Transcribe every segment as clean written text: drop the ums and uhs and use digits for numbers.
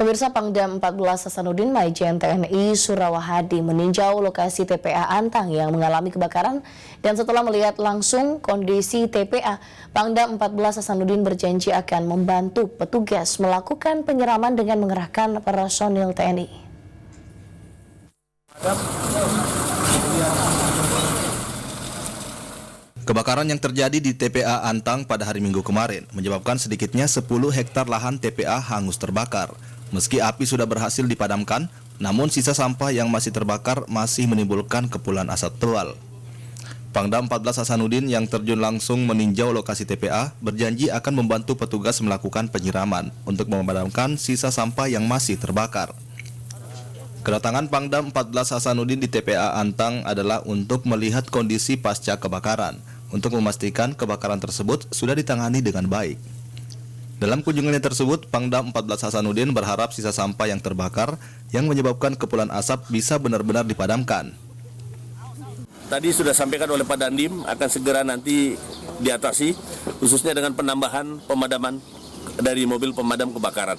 Pemirsa, Pangdam 14 Hasanuddin Maijen TNI Surawahadi meninjau lokasi TPA Antang yang mengalami kebakaran, dan setelah melihat langsung kondisi TPA, Pangdam 14 Hasanuddin berjanji akan membantu petugas melakukan penyiraman dengan mengerahkan personil TNI. Kebakaran yang terjadi di TPA Antang pada hari Minggu kemarin menyebabkan sedikitnya 10 hektar lahan TPA hangus terbakar. Meski api sudah berhasil dipadamkan, namun sisa sampah yang masih terbakar masih menimbulkan kepulan asap tebal. Pangdam 14 Hasanuddin yang terjun langsung meninjau lokasi TPA berjanji akan membantu petugas melakukan penyiraman untuk memadamkan sisa sampah yang masih terbakar. Kedatangan Pangdam 14 Hasanuddin di TPA Antang adalah untuk melihat kondisi pasca kebakaran, untuk memastikan kebakaran tersebut sudah ditangani dengan baik. Dalam kunjungannya tersebut, Pangdam 14 Hasanuddin berharap sisa sampah yang terbakar yang menyebabkan kepulan asap bisa benar-benar dipadamkan. Tadi sudah sampaikan oleh Pak Dandim akan segera nanti diatasi, khususnya dengan penambahan pemadaman dari mobil pemadam kebakaran.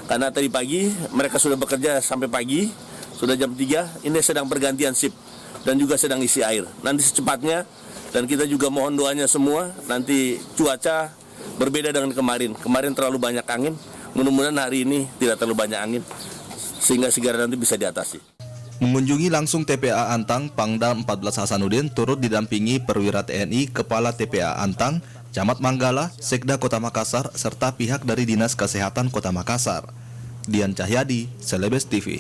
Karena tadi pagi mereka sudah bekerja sampai pagi, sudah jam 3, ini sedang pergantian shift dan juga sedang isi air. Nanti secepatnya, dan kita juga mohon doanya semua, nanti cuaca berbeda dengan kemarin. Kemarin terlalu banyak angin, mudah-mudahan hari ini tidak terlalu banyak angin, sehingga segera nanti bisa diatasi. Mengunjungi langsung TPA Antang, Pangdam 14 Hasanuddin turut didampingi perwira TNI, Kepala TPA Antang, Camat Manggala, Sekda Kota Makassar, serta pihak dari Dinas Kesehatan Kota Makassar. Dian Cahyadi, Celebes TV.